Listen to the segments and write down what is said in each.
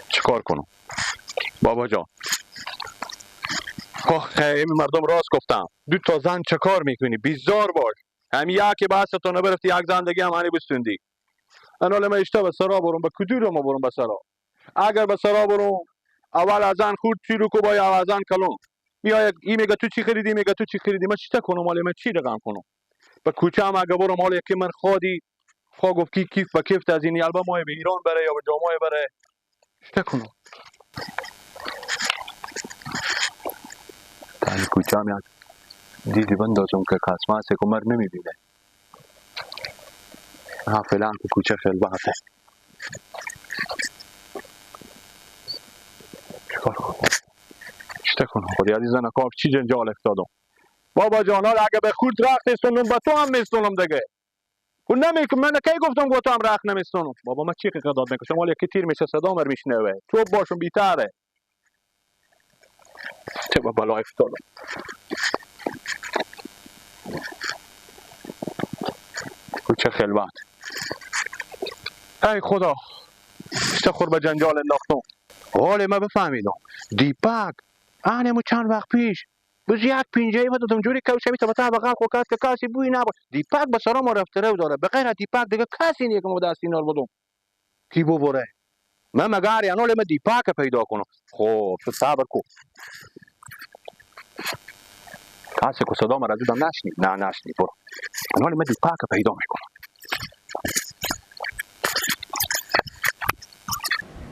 چیکار کنم بابا جان؟ این مردم راست گفتم. دو تا زن چه کار میکنی؟ بیزار باش. همین یکی بحث تو نبرفتی، یک زندگی هم هنی بستوندی. انا ما اشتا به سرا برم، به کدور ما برم به سرا؟ اگر به سرا برم اول از زن خود شروع کو با یا از زن کلون میای این میگه تو چی خریدی، میگه تو چی خریدی، من چی کنم؟ مال من چی رقم کنم؟ به کوچه هم اگه برم مال یکی من خودی خوا گفت کی کیف به کیف از این البم مای به ایران بره یا به جامعه بره، چی کنم؟ تانی کوچه هم یک دیدی بندازم که قسمه هستی که مر نمیبینه. ها فعلا که کوچه خیلی بحثه. چیکار کنم؟ چی کنم؟ خودی عزیزان کاف چی جنجال افتادم؟ بابا جان حالا اگه به خود رخت استونم به تو هم میستونم دیگه. خود نمیکنم، من کی گفتم که تو هم رخت نمیستونم؟ بابا من چی قداد میکشم؟ ولی یکی تیر میشه صدا مر میشنوه. تو باشم بیتره. چه با بلا افتادم. کوچه خلوت. ای خدا چه خور به جنجال انداختم. حالا من بفهمیدم دیپک آنمو چند وقت پیش بز یک پینجه و دادم جوری کوشه میشه بتا بغل خو کس که کسی بوی نباشه. دیپک به سلام رفته رو داره، به غیر دیپک دیگه کسی نیه که ما دست اینال بدم کی ببره. من مگر یعنی من دیپک پیدا کنم. خب تو صبر کن. کسی که صدا مرا دیدم نشنی؟ نه نشنی. برو یعنی من دیپک پیدا میکنم.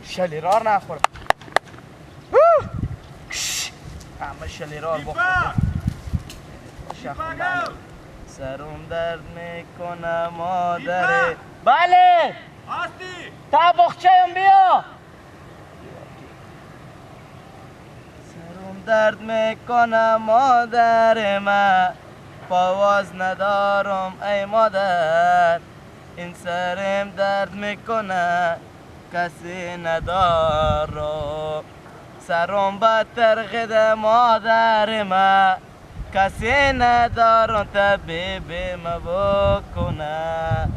شلیرار نخور. همه شلیرار بخور. سرم درد میکنه مادره. بله هستی؟ تا بخچه‌ام بیا. سرم درد میکنه مادر من، پاواز ندارم ای مادر. این سرم درد میکنه کسی ندارم. سرم بدتر غد مادر من، کسی ندارم طبیبی ما بکنه.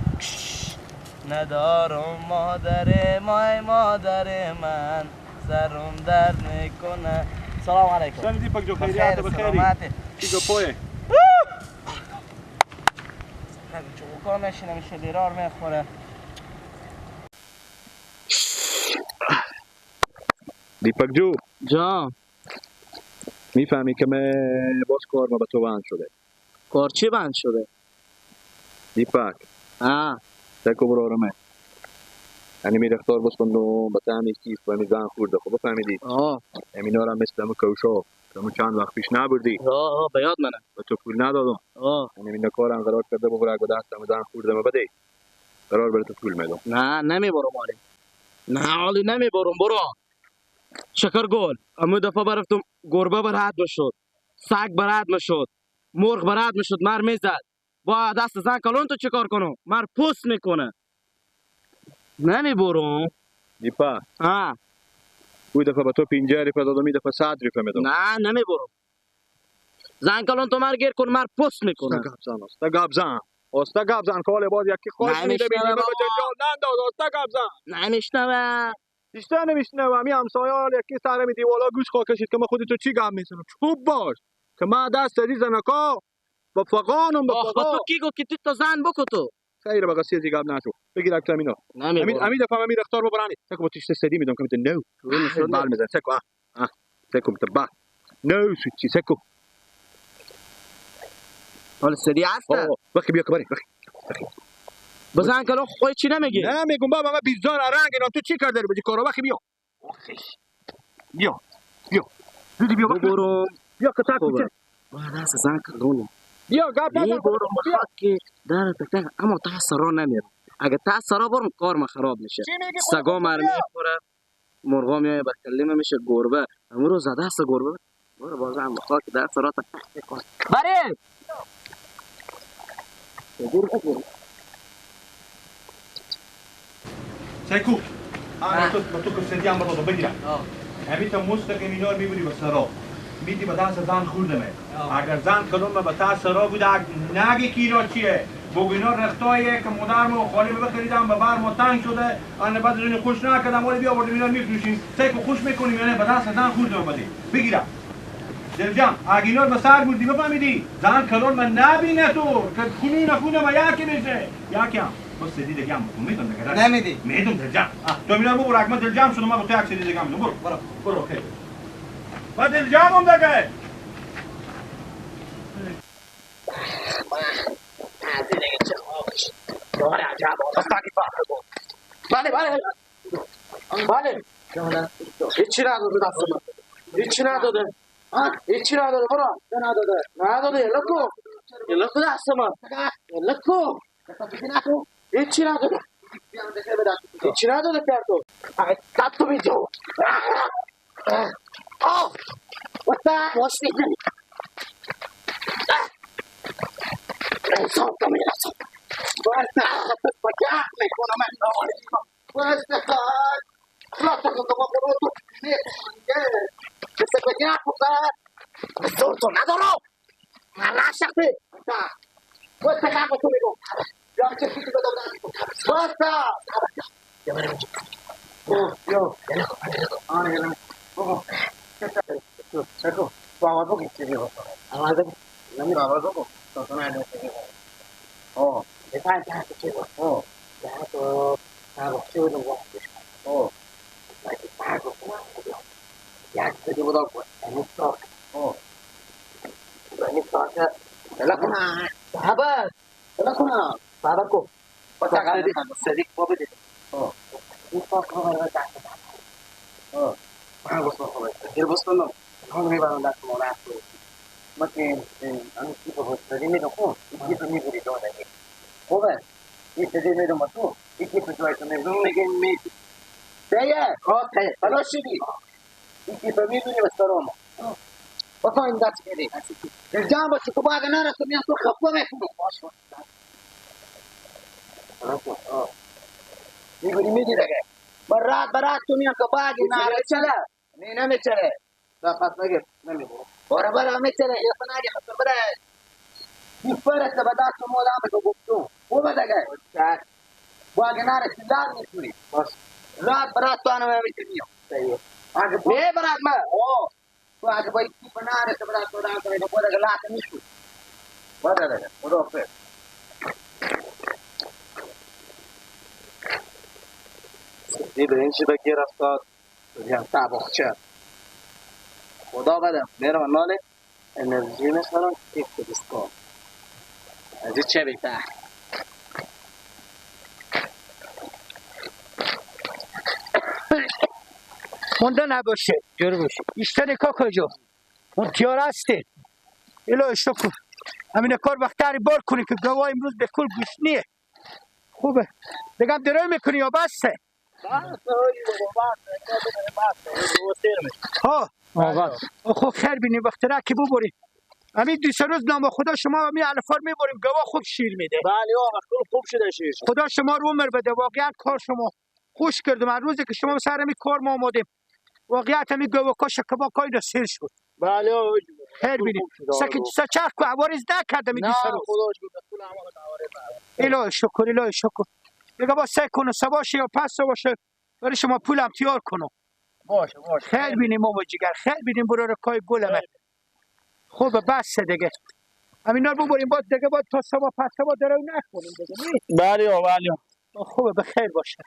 ندارم مادر مای مادر من، سرم درد میکنه. سلام علیکم. سلام دیپک جو، خیریت بخیری؟ چی گپویه؟ چوکا نشینه میشه دیرار میخوره. دیپک جو جان میفهمی که من باز کار ما به تو بند شده. کار چی بند شده؟ دیپک تکو برو آرامه یعنی می رفتار بستندم به تعمی کیف و میزان خورده. خب بفهمیدی؟ امینا را مثل همه کوشا که همه چند وقت پیش نبردی. به یاد منه. به تو پول ندادم. یعنی مینا کارم قرار کرده ببره اگه دست میزان خورده ما بده قرار برای تو پول میدم. نه نمیبرم آلی. نه آلی نمیبرم. برو شکر گل. امو دفعه برفتم گربه برات بشد، سگ برات میشد، مرغ برات میشد، مر میزد. با دست زن کلون تو چه کار کنم؟ مر پوست میکنه. نمیبرم. دیپا او دفعه به تو 50 روپیه دادم، این دفعه 100 روپیه میدم. نه نمیبرم. زن کلون تو مر گیر کن، مر پوست میکنه. استا گابزن کاله باز یکی خوش میده بینیم به جنجال ننداز. استا گابزن نمیشنوه. بیشتر نمیشنوه. می همسایه یکی سر میدی والا گوش خوا کشید که من خودی تو چی گم میسنم. چوب باش که من دست دی زنکا با فقانم با فقا. تو کی گو که تو زن بکو تو خیر بقا سیزی گم نشو بگیر اکتر امین دفعه من میرختار ببرانی تکو با تیشت سدی میدم که میده نو بال میزن تکو تکو متبا نو سوچی تکو حالا سدی هسته بخی بیا کباری بخی بزن کلون خوی چی نمیگی؟ نمیگم بابا من بیزار رنگ اینا تو چی کرده بجی کارو بخی بیا بیا زودی بیا برو بیا کتا کوچه با دست زن کلون بیا گپ نزن برو خاکی در تک اما تا سرا نمیرم. اگه تا سرا برم کار ما خراب میشه. سگا مر میخوره، مرغا میای به کلمه میشه گربه. امروز زده است گربه. برو بازم خاک در سرا تا کن بریم. سیکو تو که سدی هم بردم بگیرم همین تا مستقیم اینا رو میبودی به سرا میدی به دست زن خورده می. اگر زن کنم به تا سرا بوده نگی که اینا چیه بگو اینا رختاییه که مادرم و خالی بخریدم به برم و تنگ شده آن بعد اینو خوش نکردم ولی بیا آوردیم اینا میفروشیم سیکو خوش میکنیم یعنی به دست زن خود بده بگیرم دلجم اگه اینا به سر بودی بفهمیدی زن کلون من نبینه تو که خونی نخونه ما یکی میشه یکم بس سدی دیگه هم میدون دیگه نمیدی میدون دلجم تو میرم بگو رقم دلجم شدم من به تو یک سدی دیگه میدم برو اوکی با دلجم هم دیگه هیچی نداده دست من هیچی نداده هیچی نداده برو نداده یلا کو دست من یلا کو هیچی نداده هیچی نداده کردو دستو بیجو واسه انسان تو میرسم واسه بجاه میکنم من نمانیشم واسه خلاص تو برو مثل بجاه بزن زور تو ندارم من نشکتی واسه خواهد تو میگم یا چه کسی بدم واسه یا بریم یو آنه گلم بگو چکو تو آواز بگی چی بیگو آواز بگی نمی آواز بگو تو نده چی بیگو بفهم که هسته چی بود که تو نگفتی بود و وقتش باید برگفتی یک بدی بود آگوه یعنی ساک یعنی ساک بلا کنه صحبت بلا کنه صحبت کن با تقریبی صدیق با بدید این ساک رو برای دست دست من گفت بخواه گیر بستنم خانه میبرم دست مانه هست مثل آن کیف بستری میدون خون این کیف میبوری دانه خوبه این سدی میدون با تو این کیف جای تو میدون میگه میدی دیگه خواهده بلا شدی این کیف میدونی بسترام بخواه این دست بیدی در جان باشی تو باقی نرسو میان تو خفه میکنم باش میگونی میدی دیگه برات تو میان که باقی نرسو نمیچله پس نگیر نمیده برا میچله یه فناگی خطر بره این فرسته به دست مولام که گفتو خوبه دیگه باقی نرسی لاد میشوری رات برات تو آنو میمیتونیم نه برات ما تو اگه باید کی نرسه برات تو دام کنه تو دیگه لاد میشوری برا دیگه خدا حافظ دیده این چی بگیر افتاد یه تابخچه خدا بدم میرم ناله انرژی میخورم یک کدیسکو از چه بیتر مونده نباشه جور باشه ایشتنی که کجا اون تیار هستی الهی شکر همین کار وقتاری بار کنی که گواه امروز به کل گوشنیه خوبه دیگه درای میکنی یا بسته ها خب خیر بینی وقت را که ببریم همین دو سه روز نام خدا شما همین الفار میبریم گواه خوب شیر میده بله آقا خوب شده شیر خدا شما رو عمر بده واقعا کار شما خوش کردم از روزی که شما سر همین کار ما آمدیم واقعا همین گواه کاش که با کاری سیر شد بله آقا خیر بینی سچرخ کو عوارض نکردم این دو سه روز خدا شکر طول عمل الهی شکر دیگه با سه کنه سواشه یا پس باشه برای شما پولم تیار کنم باشه خیر بینیم ماما جگر خیر بینیم برو رکای گلمه خوبه بس دیگه همینا رو ببریم باید دیگه باید تا سوا پس سوا درو نکنیم دیگه بله آقا خوبه بخیر باشه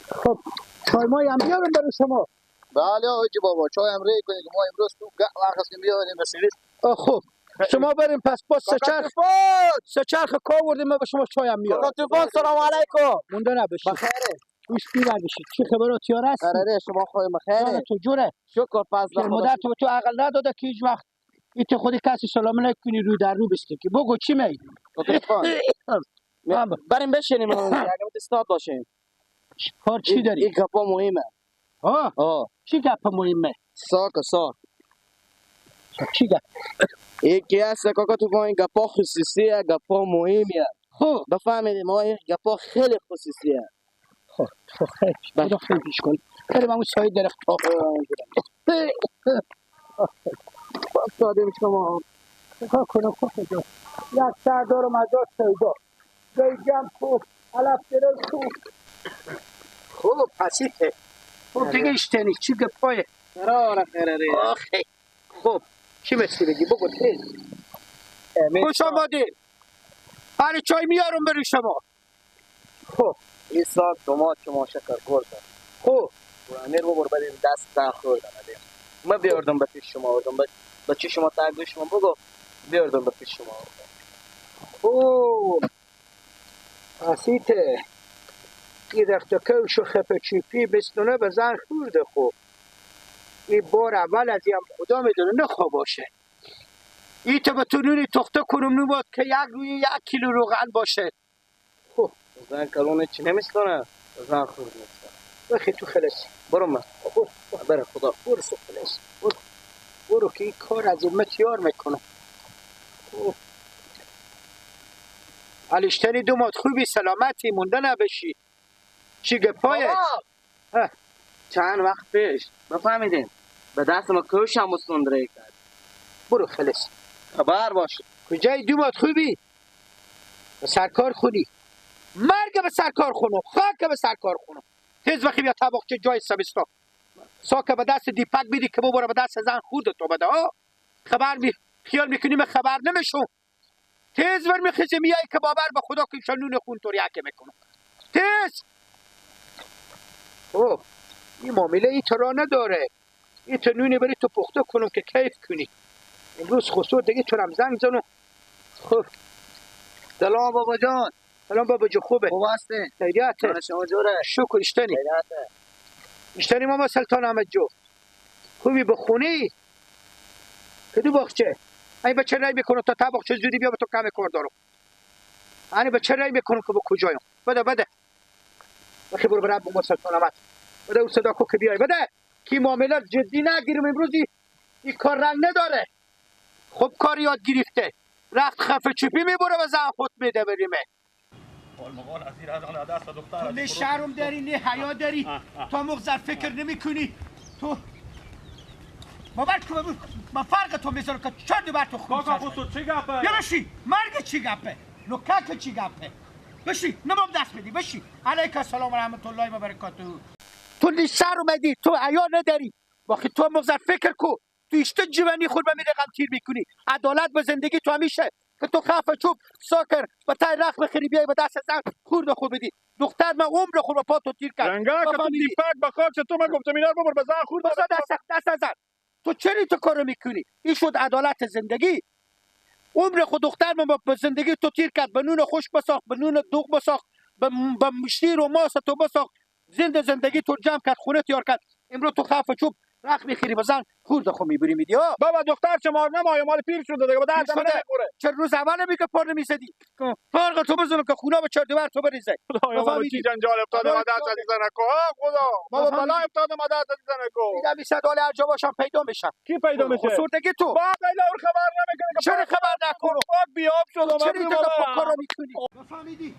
خب چای مای هم بیارم برای شما بله آقا بابا چای هم ری کنید ما امروز تو وقت که بیاریم مسیریس خب شما بریم پس با سچرخ کا وردیم من به شما چای هم میارم طوفان سلام علیکم مونده نباشید بخیره گوش بیور بشید چه خبرات یار هستی قراره شما خواهی بخیره تو جوره شکر پس که مدت تو عقل نداده که هیچ وقت ایت خودی کسی سلام نکنی رو در رو بستی که بگو چی می بریم بشینیم اگه استاد باشیم کار چی داری؟ این گپا مهمه چی گپ مهمه؟ ساک چی گپ؟ یکی هست که تو با این گپا خصوصیه گپا مهمیه خب بفهمیدیم ما این گپا خیلی خصوصیه خب خیلی خدا خیلی پیش کن بریم همون سایه درخت ها افتادیم شما نگاه کنم کاکا جان یک سر دارم از دست پیدا بیجم خوب علف درل خوب خوب پسیته خوب دیگه اشتنی چی گپایه قرار خیره آخه خوب چی مثلی بگی بگو تیز خوش آمدین هر چای میارم بری شما خوب این ساعت دومات شما شکر گل دارم خوب امیر ببر بدین دست تا خوردم ما بیاردم به پیش شما آوردم به چی شما تاگ شما بگو بیاردم به پیش شما آوردم خوب پسیته این رخت کوش و خپ چیپی بستونه به زن خورده خوب این بار اول از این خدا میدونه نخوا باشه این تو به تو نونی تخته کنم نماد که یک کیلو روغن باشه خوب زن کلونه چی نمیستانه زن خورد میستانه بخی تو خلص برو من بره خدا برو سو خلص برو که این کار از این متیار میکنه خوب علیشتری دومات خوبی سلامتی مونده نبشی چی گپایه بابا چند وقت پیش بفهمیدین به دست ما کوش هم مستندره کرد برو خلص خبر باش کجای دومات خوبی به سرکار خونی مرگ به سرکار خونو خاک به سرکار خونو تیز وقتی بیا طباقچه جای سبستا ساکه به دست دیپک بیدی که ببره به دست زن خود تو بده خبر خیال میکنی من خبر نمیشم تیز ور میخیزی میایی که باور به خدا که شنون خون تو ریاکه میکنم تیز اوه این معامله ای تو را نداره این تو نونی بری تو پخته کنم که کیف کنی امروز خسور دیگه تو رم زنگ زنم خب سلام بابا جان سلام بابا جو خوبه خوب هستی خیریته حال شما جوره شکر اشتنی خیریته اشتنی ماما سلطان احمد جو خوبی بخونی کدو باخچه این بچه رای میکنم تا باخچه زودی بیا به تو کم کار دارم این بچه رای میکنم که به کجایم بده بخی برو برای ماما سلطان احمد بده او صدا کو که بیای بده کی معاملات جدی نگیرم امروزی این کار رنگ نداره خوب کار یاد گرفته رفت خفه چپی میبره و زن خود میده بریمه تو نه شرم داری نه حیا داری تو مغزر فکر نمی کنی تو باور کن من فرق تو میذارم که چرد بر تو خود کاکا خودتو چی گپه؟ یا بشی مرگ چی گپه لکک چی گپه بشی نمام دست بدی بشی علیک السلام و رحمت الله و برکاته تو نه شرم اومدی تو حیا نداری واخی تو مغزر فکر کو تو اشته جوانی خود به میره غم تیر میکنی عدالت به زندگی تو همیشه که تو خفه چوب ساکر و تای رخ بخری بیای به دست زن خورد خود بدی دختر من عمر خود با پا تو تیر کرد رنگا که تو دیپک بخواد چه تو من گفتم اینا رو ببر به زن خورد بزا دست زن تو چری تو کارو میکنی این شد عدالت زندگی عمر خود دختر من با زندگی تو تیر کرد به نون خوش بساخت به نون دوغ بساخت به شیر و ماست تو بساخت زندگی تو جمع کرد خونه تیار کرد امروز تو خفه چوب رخ میخیری بزن خورد خو میبری میدی ها بابا دختر چه مار نمایه مال پیر شده دیگه به درد من نمیخوره چه روز اول میگه پر نمیزدی فرق تو بزنم که خونه به چرد تو بریزه خدایا ما چی جنجال افتاده ما دست زدن کو خدا ما بلا افتاده ما دست زدن کو میگم 20 دلار هر جا باشم پیدا میشم کی پیدا میشه خسوردگی تو با بیلا اور خبر نمیکنه چرا خبر نکنم پاک بیاب شد چرا ما تو کارو میکنی بفهمیدی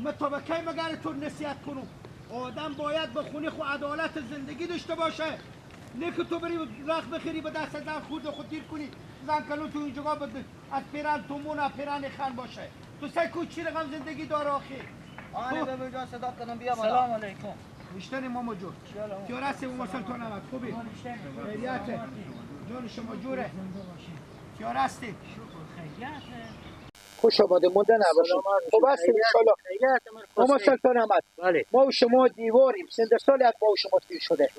من تا به کی مگر تو نصیحت کنم آدم باید به خونه خو عدالت زندگی داشته باشه نه که تو بری رخ بخری به دست زن خود تیر کنی زن کلو تو اینجا بده از پیران تو مون پیران خان باشه تو سعی کو چی رقم زندگی داره آخه آره بابا جان صدا کنم بیا سلام علیکم مشتری ماما جو کیا راستی ماما سلطان احمد خوبی خیریته جان شما جوره کیا راستی خوش آمده مونده نباشید خب هستیم انشالله ماما سلطان احمد بله ما و شما دیواریم سند سالی از ما و شما تیر شده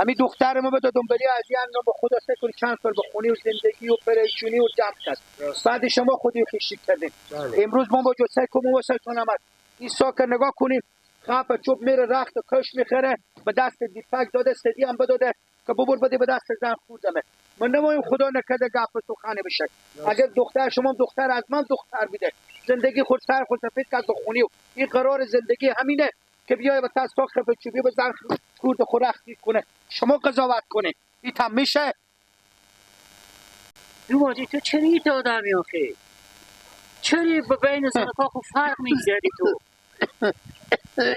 همین دختر ما به دنبالی از یه اندام به خدا سکنی چند سال به خونی و زندگی و پریشونی و جمع کرد بعد شما خودی خیشی کردیم امروز ما با جو سکو ما سلطان احمد این ساکر نگاه کنیم خفه چوب میره رخت و کش میخره به دست دیپک داده سدی هم بداده که ببر بده به دست زن خوردمه من نمایم خدا نکده گپ تو خانه بشه اگر دختر شما دختر از من دختر بیده زندگی خود سر خود سفید کرد بخونی و این قرار زندگی همینه که بیای و تا ساخت بچوبی به زن خورد خورختی کنه شما قضاوت کنه این هم میشه دوباره تو چری تو آدمی آخه چری به بین زن و خو فرق میگذاری تو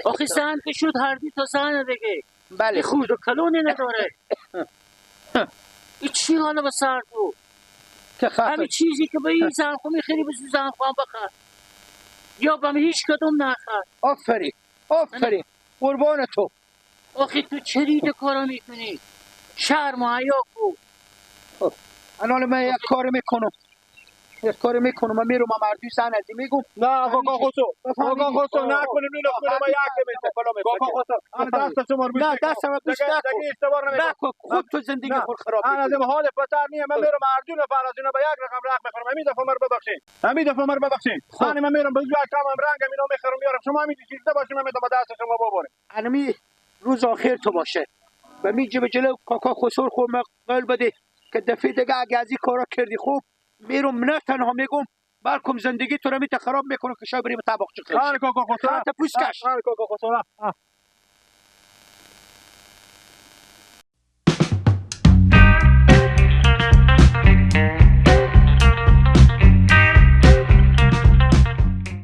آخه زن که شد هردی تا زن دیگه بله خود و کلونی نداره این چی حالا به سر تو که خفه همین چیزی که به این زن خو میخری به زن خو هم بخر یا به هیچ کدوم نخر. آفرین آفرین قربان تو. آخه تو چرید کارا میکنی؟ شرم و حیا کو. الان من یک کار میکنم من میرم مردی زن ازی میگم نه آقا خسرو آقا خسرو نکنیم اینو کنیم ما یکی میشه آقا خسرو انا دست شما رو نه دستم رو بیش نکن اشتباه نمیکنم نکن خود تو زندگی خود خراب انا از این حال پسر نیم من میرم اردو نفر از اینا به یک رقم رق میخورم همین دفعه مرا ببخشین من میرم به یک کم رنگم اینو میخورم میارم شما همین چیزا باشین من میتونم دست شما ببرم انمی روز آخر تو باشه و میجه به جلو کاکا خسرو خود قول بده که دفعه دیگه اگه از این کارا کردی خوب میرم نه تنها میگم بلکم زندگی تو رو میته خراب میکنه که شاید بریم طبق چه کاکا خسرو خاطر پوسکش کاکا خسرو